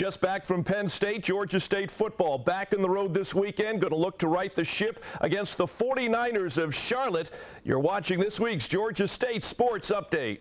Just back from Penn State, Georgia State football back on the road this weekend. Going to look to right the ship against the 49ers of Charlotte. You're watching this week's Georgia State Sports Update.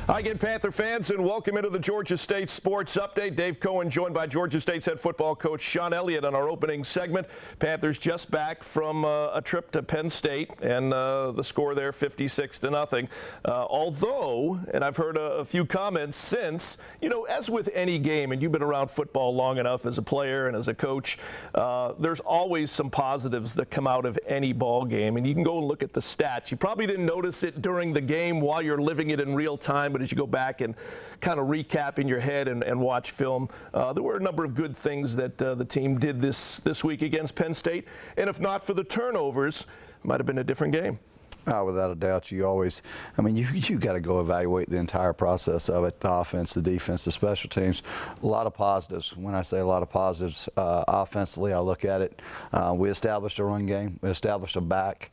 Hi again, Panther fans, and welcome into the Georgia State Sports Update. Dave Cohen joined by Georgia State's head football coach Sean Elliott on our opening segment. Panthers just back from a trip to Penn State, and the score there 56-0. Although, and I've heard a few comments since, you know, as with any game, and you've been around football long enough as a player and as a coach, there's always some positives that come out of any ball game, and you can go and look at the stats. You probably didn't notice it during the game while you're living it in real time, but as you go back and kind of recap in your head and watch film, there were a number of good things that the team did this week against Penn State. And if not for the turnovers, it might have been a different game. Without a doubt, you always, I mean, you got to go evaluate the entire process of it, the offense, the defense, the special teams. A lot of positives. When I say a lot of positives, offensively, I look at it. We established a run game. We established a back.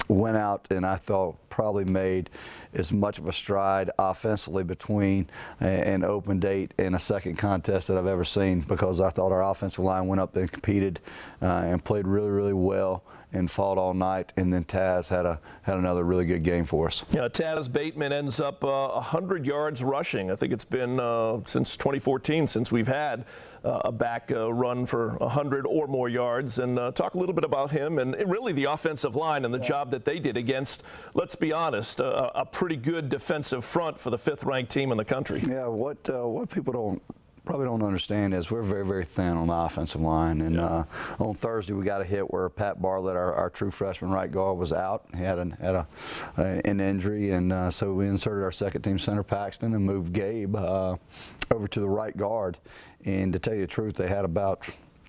Went out and I thought probably made as much of a stride offensively between an open date and a second contest that I've ever seen, because I thought our offensive line went up and competed and played really, really well and fought all night. And then Taz had another really good game for us. Yeah, Taz Bateman ends up 100 yards rushing. I think it's been since 2014 since we've had a back run for 100 or more yards. And talk a little bit about him and really the offensive line and the job that they did against, let's be honest, a pretty good defensive front for the 5th-ranked team in the country. Yeah, what people probably don't understand is we're very, very thin on the offensive line. And on Thursday, we got a hit where Pat Bartlett, our true freshman right guard, was out. He had an injury, and so we inserted our second-team center, Paxton, and moved Gabe over to the right guard. And to tell you the truth, they had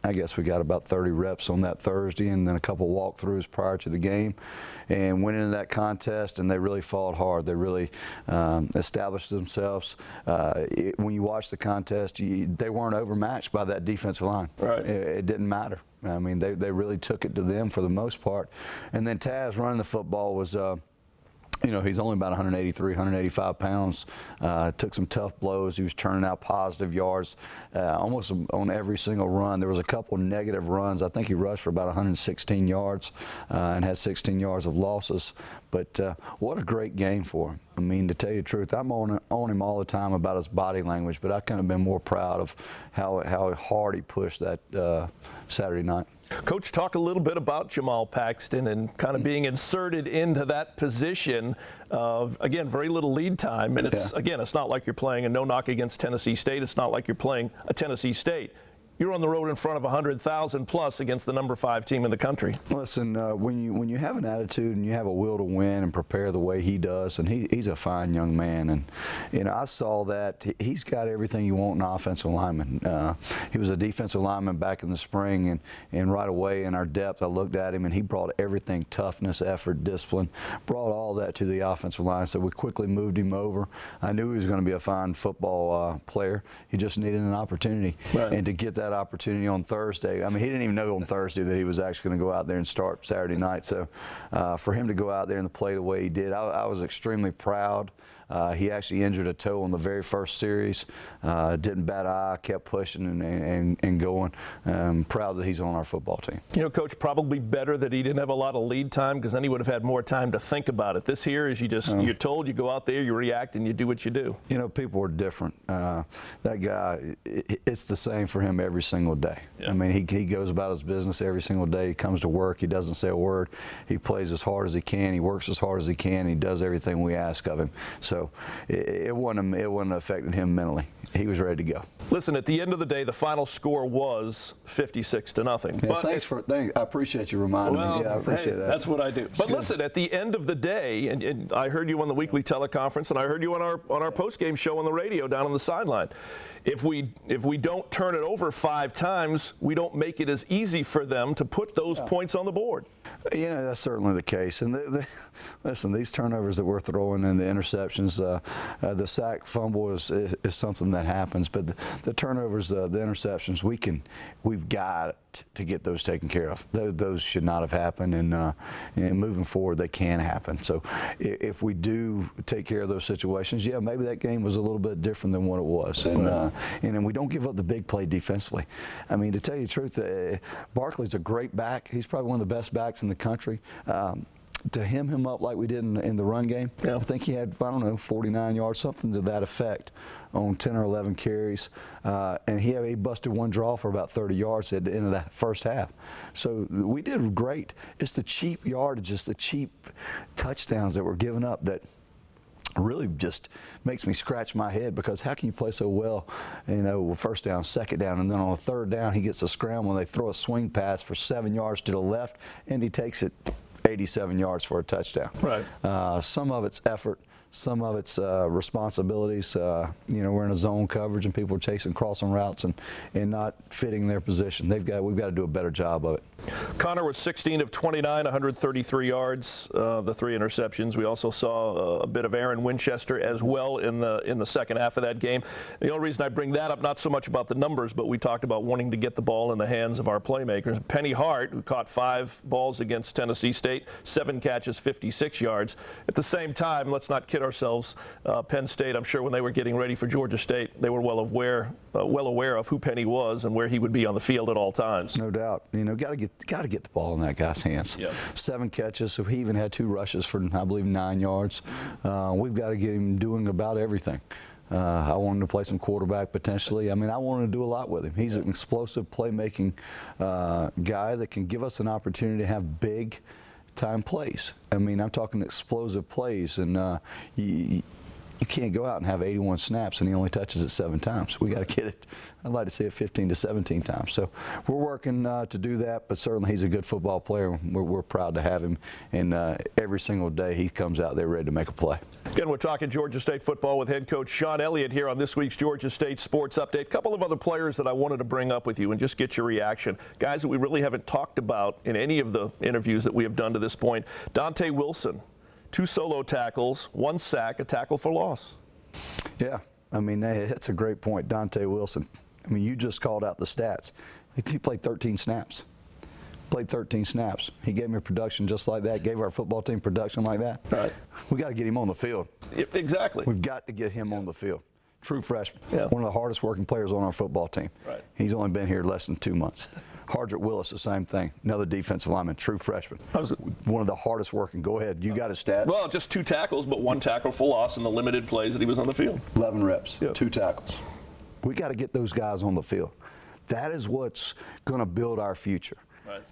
I guess we got about 30 reps on that Thursday, and then a couple walkthroughs prior to the game, and went into that contest, and they really fought hard. They really established themselves. When you watch the contest, they weren't overmatched by that defensive line. Right. It didn't matter. I mean, they really took it to them for the most part. And then Taz running the football was you know, he's only about 183, 185 pounds. Took some tough blows. He was turning out positive yards almost on every single run. There was a couple negative runs. I think he rushed for about 116 yards and had 16 yards of losses. But what a great game for him. I mean, to tell you the truth, I'm on him all the time about his body language, but I couldn't have been more proud of how hard he pushed that Saturday night. Coach, talk a little bit about Jamal Paxton and kind of being inserted into that position of, again, very little lead time. And it's, again, it's not like you're playing a no-knock against Tennessee State. It's not like you're playing a Tennessee State. You're on the road in front of 100,000 plus against the number 5 team in the country. Listen, when you have an attitude and you have a will to win and prepare the way he does, and he's a fine young man, and you know, I saw that he's got everything you want in an offensive lineman. He was a defensive lineman back in the spring, and right away in our depth, I looked at him and he brought everything: toughness, effort, discipline, brought all that to the offensive line. So we quickly moved him over. I knew he was going to be a fine football player. He just needed an opportunity, and to get that opportunity on Thursday. I mean, he didn't even know on Thursday that he was actually going to go out there and start Saturday night. So for him to go out there and play the way he did, I was extremely proud. He actually injured a toe on the very first series. Didn't bat an eye, kept pushing and going. Proud that he's on our football team. You know, Coach, probably better that he didn't have a lot of lead time, because then he would have had more time to think about it. This here is you're told, you go out there, you react, and you do what you do. You know, people are different. That guy, it's the same for him every single day. Yeah. I mean, he goes about his business every single day. He comes to work. He doesn't say a word. He plays as hard as he can. He works as hard as he can. He does everything we ask of him. So So it wasn't affecting him mentally. He was ready to go. Listen, at the end of the day, the final score was 56-0. Yeah, but thanks. I appreciate you reminding me. Yeah, I appreciate that. That's what I do. But listen, at the end of the day, and I heard you on the weekly teleconference, and I heard you on our post-game show on the radio down on the sideline. If we don't turn it over 5 times, we don't make it as easy for them to put those points on the board. You know, that's certainly the case. And listen, these turnovers that we're throwing and the interceptions, the sack fumble is something that happens. But the turnovers, the interceptions, we've got to get those taken care of. Those should not have happened. And moving forward, they can happen. So if we do take care of those situations, yeah, maybe that game was a little bit different than what it was. And we don't give up the big play defensively. I mean, to tell you the truth, Barkley's a great back. He's probably one of the best backs in the country. To him up like we did in the run game, I think he had, 49 yards, something to that effect on 10 or 11 carries. And he busted one draw for about 30 yards at the end of that first half. So we did great. It's the cheap yardage, just the cheap touchdowns that were given up that really just makes me scratch my head, because how can you play so well, first down, second down, and then on a third down he gets a scramble and they throw a swing pass for 7 yards to the left and he takes it 87 yards for a touchdown. Right. Some of it's effort, some of it's responsibilities. We're in a zone coverage and people are chasing crossing routes and not fitting their position. We've got to do a better job of it. Connor was 16 of 29, 133 yards, the 3 interceptions. We also saw a bit of Aaron Winchester as well in the second half of that game. The only reason I bring that up, not so much about the numbers, but we talked about wanting to get the ball in the hands of our playmakers. Penny Hart, who caught 5 balls against Tennessee State, 7 catches, 56 yards. At the same time, let's not kid ourselves. Penn State, I'm sure when they were getting ready for Georgia State, they were well aware of who Penny was and where he would be on the field at all times. No doubt. Got to get the ball in that guy's hands. Yep. 7 catches, so he even had 2 rushes for, I believe, 9 yards. We've got to get him doing about everything. I want him to play some quarterback potentially. I mean, I want to do a lot with him. He's an explosive playmaking guy that can give us an opportunity to have big time plays. I mean, I'm talking explosive plays, and you can't go out and have 81 snaps and he only touches it 7 times. We got to get it. I'd like to see it 15 to 17 times. So we're working to do that, but certainly he's a good football player. We're proud to have him, and every single day he comes out there ready to make a play. Again, we're talking Georgia State football with head coach Shawn Elliott here on this week's Georgia State Sports Update. A couple of other players that I wanted to bring up with you and just get your reaction. Guys that we really haven't talked about in any of the interviews that we have done to this point. Dante Wilson, 2 solo tackles, 1 sack, a tackle for loss. Yeah, I mean, that's a great point. Dante Wilson. I mean, you just called out the stats. He played 13 snaps. He gave me production just like that, gave our football team production like that. Right. We got to get him on the field. Exactly. We've got to get him on the field. True freshman. Yeah. One of the hardest working players on our football team. Right. He's only been here less than 2 months. Hardrick Willis, the same thing. Another defensive lineman, true freshman. One of the hardest working. Go ahead. You got his stats? Well, just 2 tackles, but 1 tackle for loss in the limited plays that he was on the field. 11 reps, Yep. 2 tackles. We got to get those guys on the field. That is what's going to build our future. Right.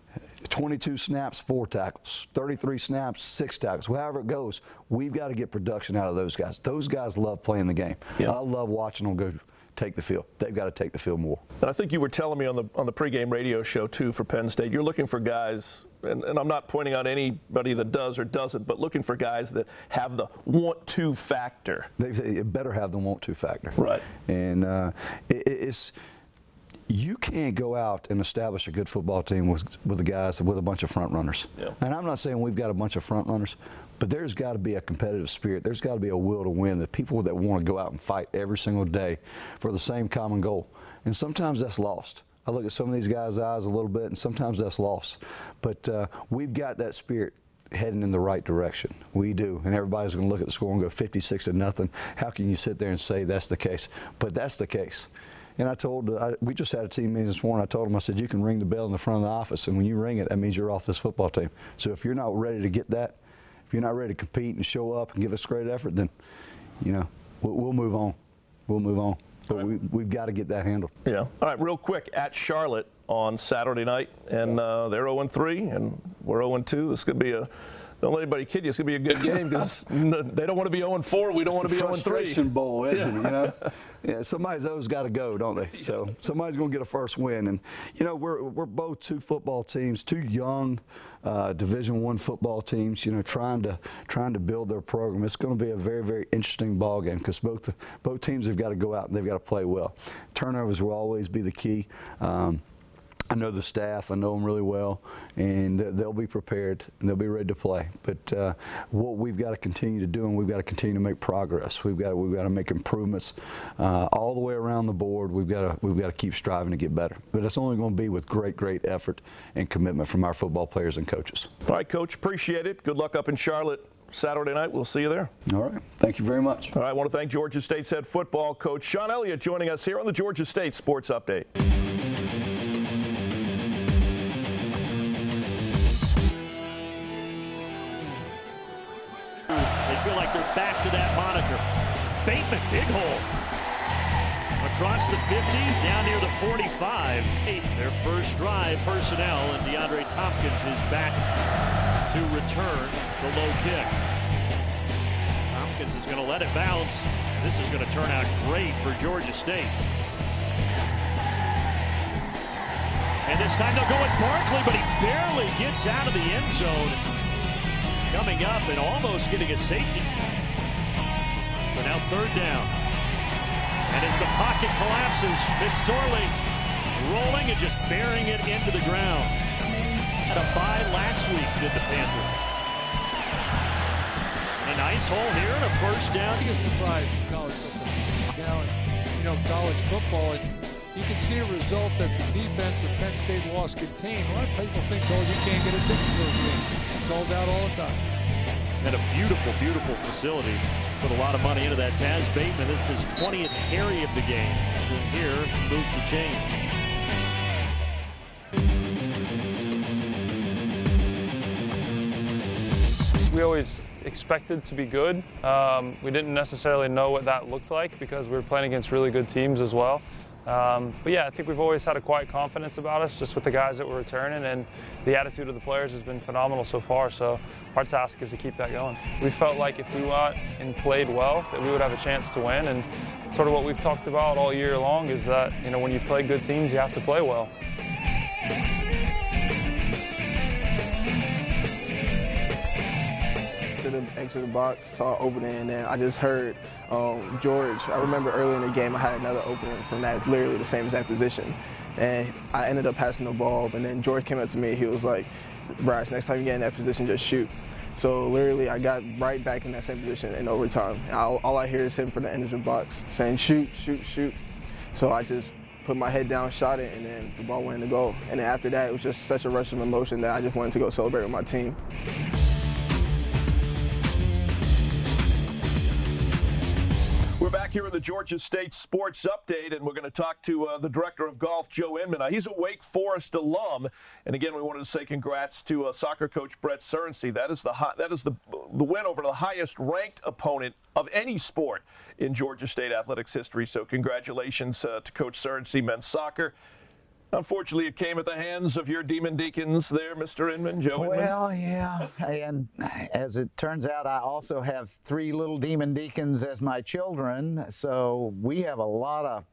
22 snaps, 4 tackles. 33 snaps, 6 tackles. However it goes, we've got to get production out of those guys. Those guys love playing the game. Yeah. I love watching them go take the field. They've got to take the field more. And I think you were telling me on the pregame radio show, too, for Penn State, you're looking for guys, and I'm not pointing out anybody that does or doesn't, but looking for guys that have the want-to factor. They better have the want-to factor. Right. And you can't go out and establish a good football team with the guys, with a bunch of front runners. Yeah. And I'm not saying we've got a bunch of front runners, but there's got to be a competitive spirit. There's got to be a will to win, the people that want to go out and fight every single day for the same common goal. And sometimes that's lost. I look at some of these guys' eyes a little bit, and sometimes that's lost. But we've got that spirit heading in the right direction. We do. And everybody's going to look at the score and go 56-0. How can you sit there and say that's the case? But that's the case. And we just had a team meeting this morning. I told them, I said, you can ring the bell in the front of the office, and when you ring it, that means you're off this football team. So if you're not ready to get that, if you're not ready to compete and show up and give us great effort, then, we'll move on. We'll move on. But right. we've got to get that handled. Yeah. All right, real quick, at Charlotte on Saturday night, and they're 0-3, and we're 0-2. This could be Don't let anybody kid you. It's going to be a good game because they don't want to be 0-4. We don't want to be 0-3. Frustration bowl, isn't it? You know? Yeah, somebody's always got to go, don't they? So somebody's going to get a first win. And, you know, we're both two football teams, two young Division I football teams, you know, trying to build their program. It's going to be a very, very interesting ball game because both teams have got to go out and they've got to play well. Turnovers will always be the key. I know the staff. I know them really well, and they'll be prepared and they'll be ready to play. But what we've got to continue to do, and we've got to continue to make progress. We've got to make improvements all the way around the board. We've got to keep striving to get better. But it's only going to be with great effort and commitment from our football players and coaches. All right, Coach. Appreciate it. Good luck up in Charlotte Saturday night. We'll see you there. All right. Thank you very much. All right. I want to thank Georgia State's head football coach Sean Elliott joining us here on the Georgia State Sports Update. Feel like they're back to that moniker. Bateman, big hole. Across the 50, down near the 45. Their first drive personnel, and DeAndre Tompkins is back to return the low kick. Tompkins is going to let it bounce. This is going to turn out great for Georgia State. And this time they'll go with Barkley, but he barely gets out of the end zone. Coming up and almost getting a safety. So now third down. And as the pocket collapses, it's Torley rolling and just burying it into the ground. Had a bye last week, did the Panthers. And a nice hole here and a first down. Biggest surprise in college football. Now, you know, college football, you can see a result that the defense of Penn State lost contained. A lot of people think, oh, you can't get a ticket for those games. Sold out all the time. And a beautiful, beautiful facility. Put a lot of money into that. Taz Bateman, this is his 20th carry of the game. And here moves the chains. We always expected to be good. We didn't necessarily know what that looked like because we were playing against really good teams as well. But yeah, I think we've always had a quiet confidence about us just with the guys that we're returning, and the attitude of the players has been phenomenal so far. So our task is to keep that going. We felt like if we went and played well, that we would have a chance to win. And sort of what we've talked about all year long is that, you know, when you play good teams, you have to play well. Exit the box, saw an opening, and then I just heard George. I remember early in the game I had another opening from that, literally the same exact position, and I ended up passing the ball. And then George came up to me. He was like, "Bryce, next time you get in that position, just shoot." So literally, I got right back in that same position in overtime. And all I hear is him from the end of the box saying, "Shoot, shoot, shoot." So I just put my head down, shot it, and then the ball went in the goal. And then after that, it was just such a rush of emotion that I just wanted to go celebrate with my team. We're back here in the Georgia State Sports Update, and we're going to talk to the director of golf, Joe Inman. He's a Wake Forest alum, and again, we wanted to say congrats to soccer coach Brett Cerency. That is the win over the highest-ranked opponent of any sport in Georgia State athletics history. So congratulations to Coach Cerency, men's soccer. Unfortunately, it came at the hands of your Demon Deacons there, Mr. Inman, Joe Inman. Well, yeah, and as it turns out, I also have 3 little Demon Deacons as my children, so we have a lot of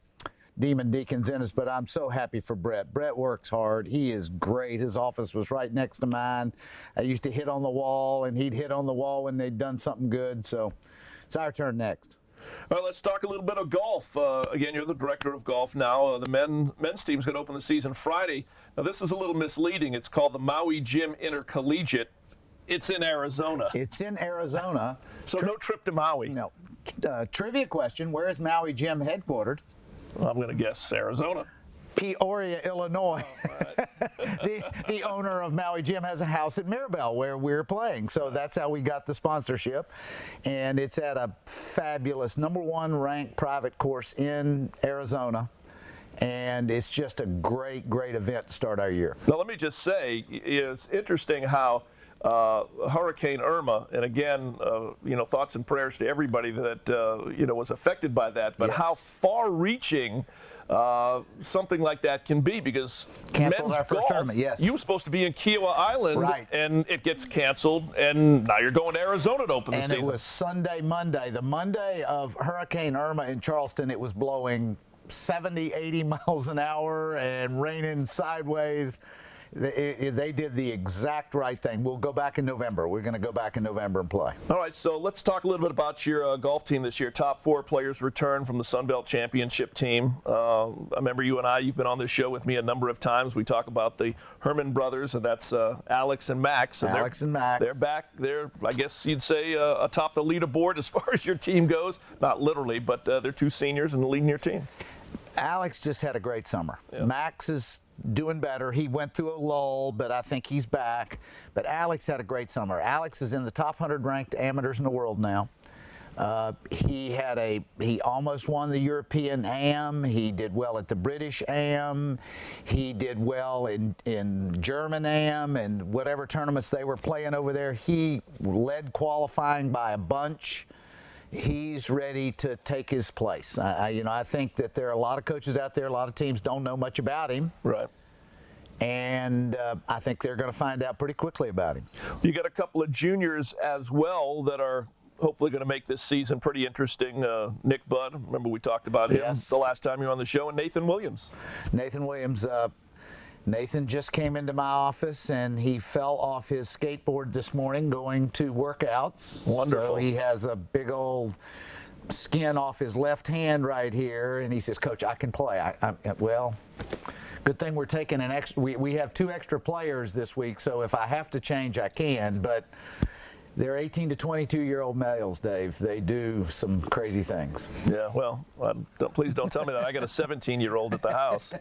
Demon Deacons in us, but I'm so happy for Brett. Brett works hard. He is great. His office was right next to mine. I used to hit on the wall, and he'd hit on the wall when they'd done something good, so it's our turn next. All right, let's talk a little bit of golf. Again, you're the director of golf now. The men's team's going to open the season Friday. Now, this is a little misleading. It's called the Maui Jim Intercollegiate. It's in Arizona. It's in Arizona. So no trip to Maui. No. Trivia question, where is Maui Jim headquartered? Well, I'm going to guess Arizona. Peoria, Illinois. The owner of Maui Jim has a house at Mirabel where we're playing. So that's how we got the sponsorship. And it's at a fabulous #1 ranked private course in Arizona. And it's just a great, great event to start our year. Now, let me just say, it's interesting how Hurricane Irma, and again, thoughts and prayers to everybody that was affected by that. But Yes. how far-reaching something like that can be, because Canceled men's our first golf, tournament, yes. you were supposed to be in Kiowa Island, Right. and it gets canceled, and now you're going to Arizona to open the And season. it was Sunday, Monday. The Monday of Hurricane Irma in Charleston, it was blowing 70, 80 miles an hour and raining sideways. They did the exact right thing. We'll go back in November. We're going to go back in November and play. All right, so let's talk a little bit about your golf team this year. Top 4 players return from the Sun Belt Championship team. I remember you've been on this show with me a number of times. We talk about the Herman brothers, and that's Alex and Max. And Alex and Max. They're back. They're, I guess you'd say, atop the leaderboard as far as your team goes. Not literally, but they're 2 seniors and leading your team. Alex just had a great summer. Yeah. Max is doing better. He went through a lull, but I think he's back. But Alex had a great summer. Alex is in the top 100 ranked amateurs in the world now. He almost won the European AM. He did well at the British AM. He did well in German AM and whatever tournaments they were playing over there. He led qualifying by a bunch. He's ready to take his place. I think that there are a lot of coaches out there, a lot of teams don't know much about him. Right. And I think they're going to find out pretty quickly about him. You got a couple of juniors as well that are hopefully going to make this season pretty interesting. Nick Budd, remember we talked about him Yes. the last time you were on the show, and Nathan Williams. Nathan Williams, Nathan just came into my office and he fell off his skateboard this morning going to workouts. Wonderful. So he has a big old skin off his left hand right here, and he says, "Coach, I can play." Well, good thing we're taking an extra. We have 2 extra players this week, so if I have to change, I can. But they're 18 to 22-year-old males, Dave. They do some crazy things. Yeah, well, please don't tell me that. I got a 17-year-old at the house.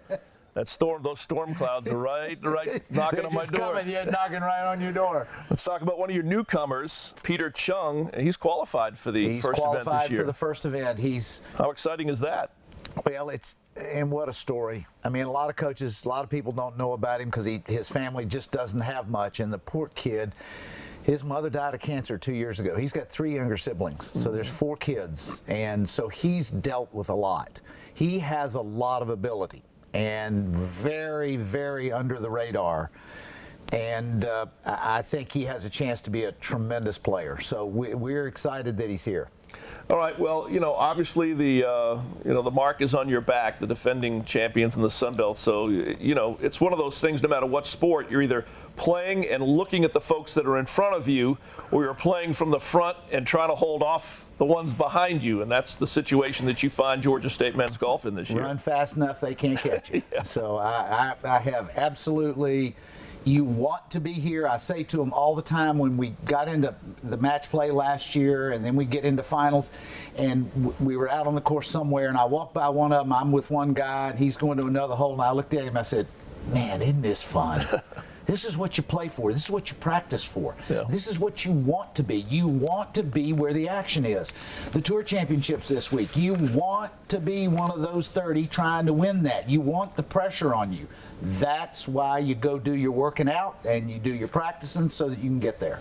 Those storm clouds are right knocking on my door. Coming, yeah, knocking right on your door. Let's talk about one of your newcomers, Peter Chung. He's qualified for the He's first event qualified this year. for the first event. How exciting is that? Well, and what a story. I mean, a lot of coaches, a lot of people don't know about him because his family just doesn't have much. And the poor kid, his mother died of cancer 2 years ago. He's got 3 younger siblings, so there's 4 kids. And so he's dealt with a lot. He has a lot of ability and very, very under the radar. And I think he has a chance to be a tremendous player. So we're excited that he's here. All right. Well, obviously the mark is on your back, the defending champions in the Sun Belt. So, it's one of those things. No matter what sport, you're either playing and looking at the folks that are in front of you, or you're playing from the front and trying to hold off the ones behind you. And that's the situation that you find Georgia State men's golf in this year. Run fast enough, they can't catch you. Yeah. So I have absolutely. You want to be here. I say to them all the time when we got into the match play last year and then we get into finals and we were out on the course somewhere and I walked by one of them, I'm with one guy and he's going to another hole and I looked at him and I said, "Man, isn't this fun?" This is what you play for. This is what you practice for. Yeah. This is what you want to be. You want to be where the action is. The Tour Championships this week, you want to be one of those 30 trying to win that. You want the pressure on you. That's why you go do your working out and you do your practicing so that you can get there.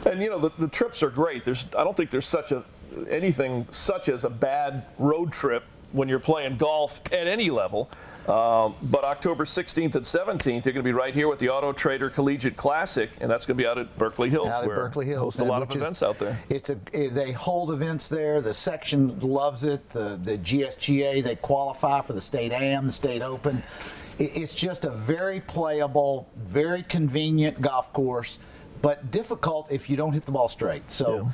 And the trips are great. I don't think there's anything such as a bad road trip when you're playing golf at any level. But October 16th and 17th, you're going to be right here with the Auto Trader Collegiate Classic, and that's going to be out at Berkeley Hills. Out at where Berkeley Hills, host a lot of events out there. They hold events there. The section loves it. The GSGA, they qualify for the State AM, the State Open. It's just a very playable, very convenient golf course, but difficult if you don't hit the ball straight. So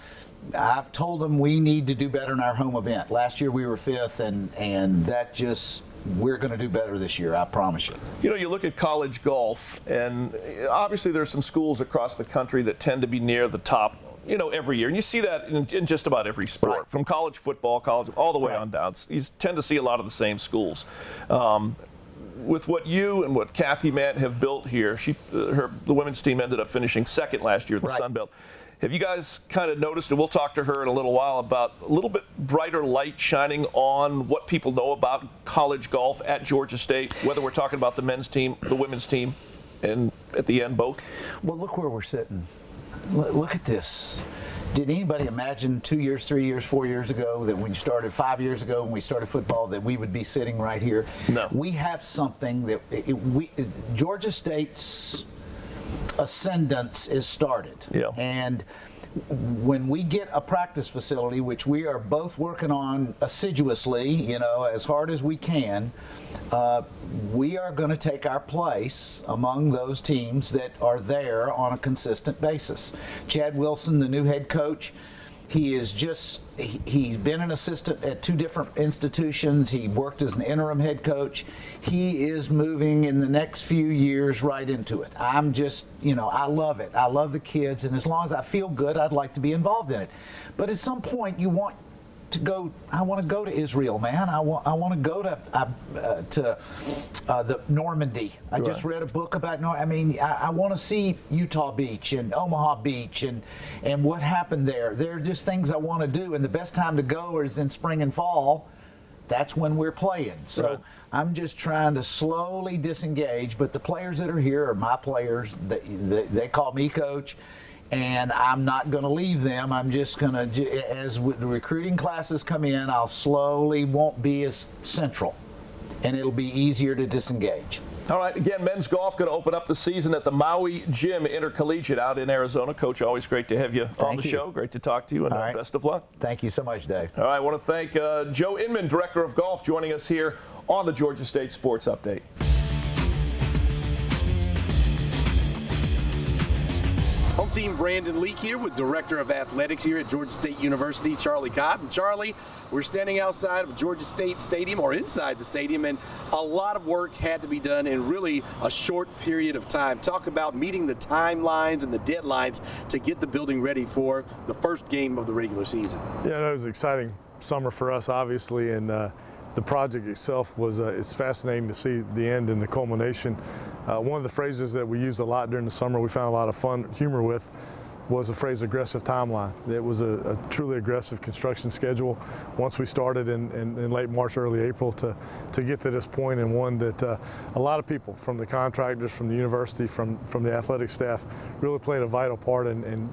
I've told them we need to do better in our home event. Last year we were 5th, and that just, we're going to do better this year, I promise you. You look at college golf, and obviously there's some schools across the country that tend to be near the top, every year. And you see that in just about every sport, Right. from college football, all the way on down. You tend to see a lot of the same schools. With what you and what Kathy Mant have built here, the women's team ended up finishing 2nd last year at the Right. Sun Belt. Have you guys kind of noticed, and we'll talk to her in a little while, about a little bit brighter light shining on what people know about college golf at Georgia State, whether we're talking about the men's team, the women's team, and at the end both? Well, look where we're sitting. look at this. Did anybody imagine 2 years, 3 years, 4 years ago that when you started 5 years ago when we started football that we would be sitting right here? No. We have something that Georgia State's ascendance is started. Yeah. And when we get a practice facility, which we are both working on assiduously, as hard as we can, we are going to take our place among those teams that are there on a consistent basis. Chad Wilson, the new head coach, he's been an assistant at 2 different institutions. He worked as an interim head coach. He is moving in the next few years right into it. I'm just, I love it. I love the kids, and as long as I feel good, I'd like to be involved in it. But at some point, you want to go. I want to go to Israel, man. I want to go to the Normandy. I just read a book about I want to see Utah Beach and Omaha Beach and what happened there. There are just things I want to do, and the best time to go is in spring and fall. That's when we're playing. So I'm just trying to slowly disengage. But the players that are here are my players. They call me coach. And I'm not going to leave them. I'm just going to, as the recruiting classes come in, I'll slowly won't be as central, and it'll be easier to disengage. All right, again, men's golf going to open up the season at the Maui Gym Intercollegiate out in Arizona. Coach, always great to have you on the show. Great to talk to you, and best of luck. Thank you so much, Dave. All right, I want to thank Joe Inman, Director of Golf, joining us here on the Georgia State Sports Update. Home team Brandon Leak here with Director of Athletics here at Georgia State University, Charlie Cobb. And Charlie, we're standing outside of Georgia State Stadium, or inside the stadium, and a lot of work had to be done in really a short period of time. Talk about meeting the timelines and the deadlines to get the building ready for the first game of the regular season. Yeah, that was an exciting summer for us, obviously, and the project itself was it's fascinating to see the end and the culmination. One of the phrases that we used a lot during the summer, we found a lot of fun humor with, was the phrase aggressive timeline. It was a truly aggressive construction schedule once we started in late March, early April to get to this point, and one that a lot of people from the contractors, from the university, from the athletic staff really played a vital part in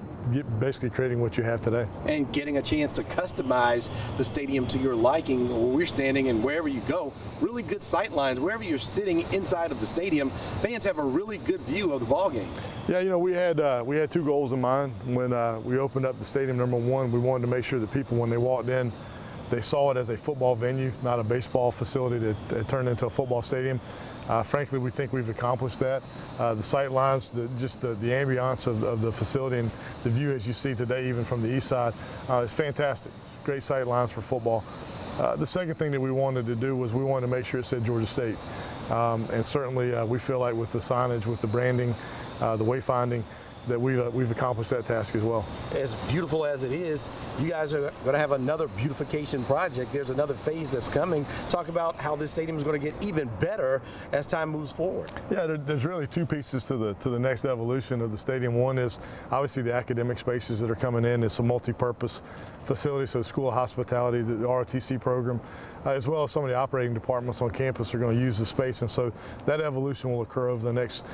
basically creating what you have today. And getting a chance to customize the stadium to your liking, where we're standing and wherever you go, really good sight lines. Wherever you're sitting inside of the stadium, fans have a really good view of the ball game. Yeah, we had 2 goals in mind when we opened up the stadium. Number one, we wanted to make sure that people, when they walked in, they saw it as a football venue, not a baseball facility that turned into a football stadium. Frankly, we think we've accomplished that. The sight lines, the ambiance of the facility and the view as you see today, even from the east side, is fantastic. Great sight lines for football. The second thing that we wanted to do was we wanted to make sure it said Georgia State. And certainly we feel like with the signage, with the branding, the wayfinding, that we've accomplished that task as well. As beautiful as it is, you guys are going to have another beautification project. There's another phase that's coming. Talk about how this stadium is going to get even better as time moves forward. Yeah, there's really 2 pieces to the next evolution of the stadium. One is obviously the academic spaces that are coming in. It's a multi-purpose facility, so the School of Hospitality, the ROTC program, as well as some of the operating departments on campus are going to use the space, and so that evolution will occur over the next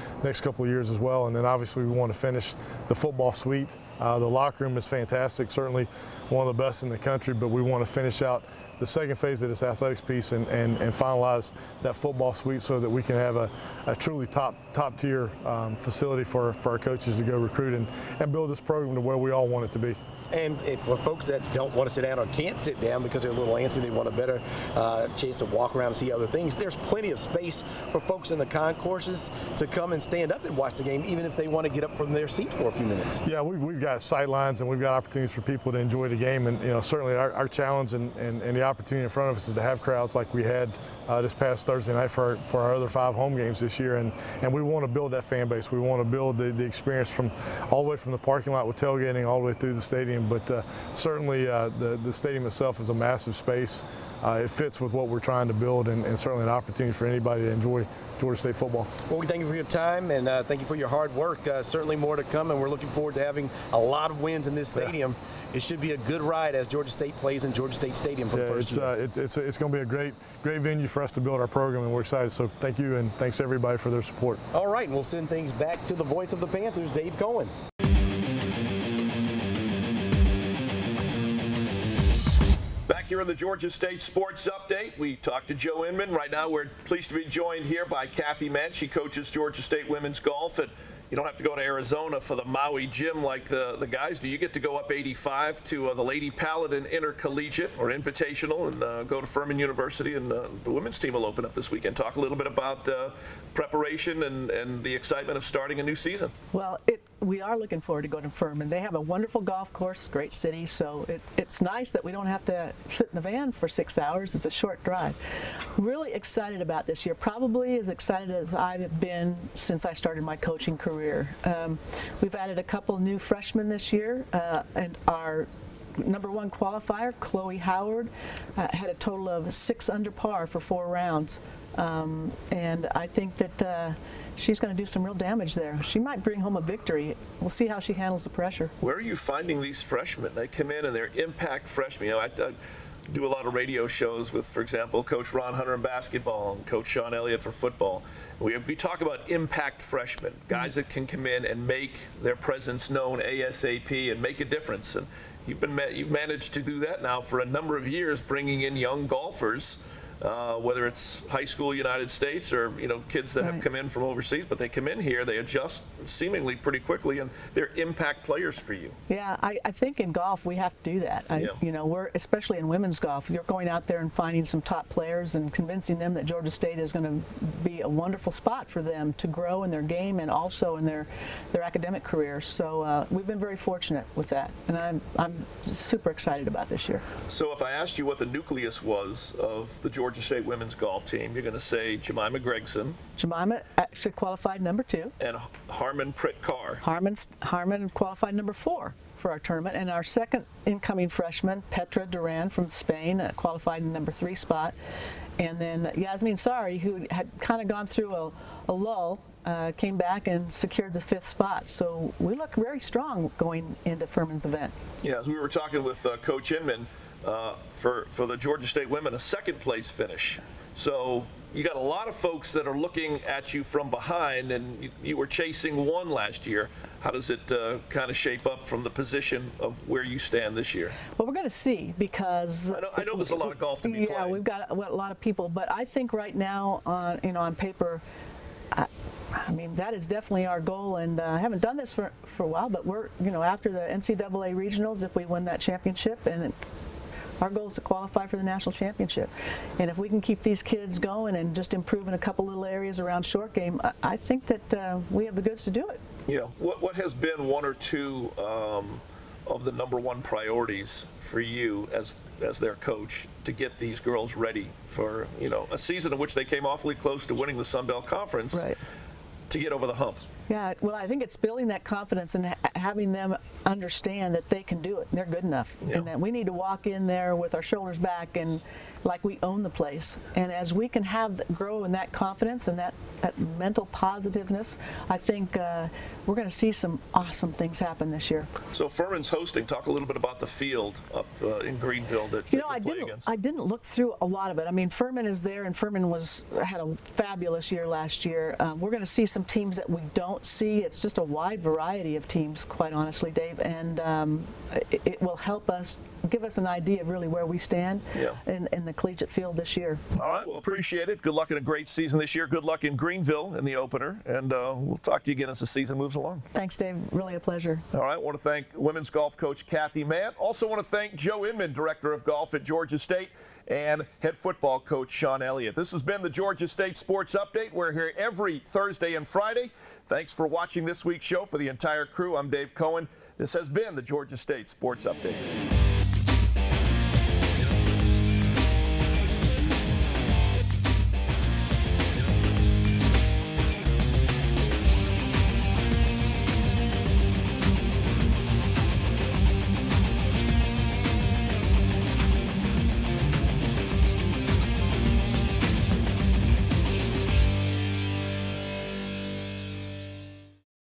couple of years as well. And then obviously we want to finish the football suite. The locker room is fantastic, certainly one of the best in the country, but we want to finish out the second phase of this athletics piece and finalize that football suite so that we can have a truly top tier facility for our coaches to go recruit and build this program to where we all want it to be. And for folks that don't want to sit down or can't sit down because they're a little antsy, they want a better chance to walk around and see other things, there's plenty of space for folks in the concourses to come and stand up and watch the game, even if they want to get up from their seats for a few minutes. Yeah, we've got sight lines and we've got opportunities for people to enjoy the game, and certainly our challenge and the opportunity in front of us is to have crowds like we had this past Thursday night for our other 5 home games this year, and we want to build that fan base. We want to build the experience from all the way from the parking lot with tailgating all the way through the stadium. But certainly the stadium itself is a massive space. It fits with what we're trying to build, and certainly an opportunity for anybody to enjoy Georgia State football. Well, we thank you for your time, and thank you for your hard work. Certainly more to come, and we're looking forward to having a lot of wins in this stadium. Yeah. It should be a good ride as Georgia State plays in Georgia State Stadium for the first year. It's going to be a great venue for us to build our program, and we're excited. So thank you, and thanks everybody for their support. All right, and we'll send things back to the voice of the Panthers, Dave Cohen. here in the Georgia State Sports Update. We talked to Joe Inman. Right now we're pleased to be joined here by Kathy Mant. She coaches Georgia State women's golf. And you don't have to go to Arizona for the Maui gym like the guys do. You get to go up 85 to the Lady Paladin Intercollegiate or Invitational and go to Furman University. And the women's team will open up this weekend. Talk a little bit about preparation and the excitement of starting a new season. Well, we are looking forward to going to Furman. They have a wonderful golf course, great city, so it's nice that we don't have to sit in the van for 6 hours. It's a short drive. Really excited about this year, probably as excited as I've been since I started my coaching career. We've added a couple new freshmen this year, and our number one qualifier, Chloe Howard, had a total of 6 under par for 4 rounds. And I think that she's going to do some real damage there. She might bring home a victory. We'll see how she handles the pressure. Where are you finding these freshmen? They come in and they're impact freshmen. You know, I do a lot of radio shows with, for example, Coach Ron Hunter in basketball and Coach Sean Elliott for football. We talk about impact freshmen, guys that can come in and make their presence known ASAP and make a difference. And you've managed to do that now for a number of years, bringing in young golfers, whether it's high school United States or kids that have come in from overseas, but they come in here, they adjust seemingly pretty quickly, and they're impact players for you. Yeah, I think in golf we have to do that. We're especially in women's golf. You're going out there and finding some top players and convincing them that Georgia State is going to be a wonderful spot for them to grow in their game and also in their academic careers. So we've been very fortunate with that, and I'm super excited about this year. So if I asked you what the nucleus was of the Georgia State women's golf team, you're going to say Jemima Gregson. Jemima actually qualified number 2. And Harmon Pritt-Carr. Harmon qualified number 4 for our tournament. And our second incoming freshman, Petra Duran from Spain, qualified in number 3 spot. And then Yasmin Sari, who had kind of gone through a lull, came back and secured the 5th spot. So we look very strong going into Furman's event. Yeah, as we were talking with Coach Inman, for the Georgia State women, a 2nd place finish. So you got a lot of folks that are looking at you from behind, and you were chasing 1 last year. How does it kind of shape up from the position of where you stand this year? Well, we're going to see, because I know there's a lot of golf to be played. Yeah, we've got a lot of people, but I think right now on paper, I mean, that is definitely our goal, and I haven't done this for a while, but we're, after the NCAA regionals, if we win that championship, and our goal is to qualify for the national championship. And if we can keep these kids going and just improve in a couple little areas around short game, I think that we have the goods to do it. Yeah. What has been 1 or 2 of the number 1 priorities for you as their coach to get these girls ready for a season in which they came awfully close to winning the Sun Belt Conference? Right. To get over the hump? Yeah, well, I think it's building that confidence and having them understand that they can do it and they're good enough, and that we need to walk in there with our shoulders back and like we own the place. And as we can grow in that confidence and that mental positiveness, I think we're going to see some awesome things happen this year. So Furman's hosting. Talk a little bit about the field up in Greenville that you play against. I didn't look through a lot of it. I mean, Furman is there, and Furman had a fabulous year last year. We're going to see some teams that we don't see. It's just a wide variety of teams, quite honestly, Dave, and it will help us, give us an idea of really where we stand in the collegiate field this year. All right, well, appreciate it. Good luck in a great season this year. Good luck in Greenville in the opener, and we'll talk to you again as the season moves along. Thanks, Dave. Really a pleasure. All right, I want to thank women's golf coach Kathy Mant. Also want to thank Joe Inman, director of golf at Georgia State, and head football coach Sean Elliott. This has been the Georgia State Sports Update. We're here every Thursday and Friday. Thanks for watching this week's show. For the entire crew, I'm Dave Cohen. This has been the Georgia State Sports Update.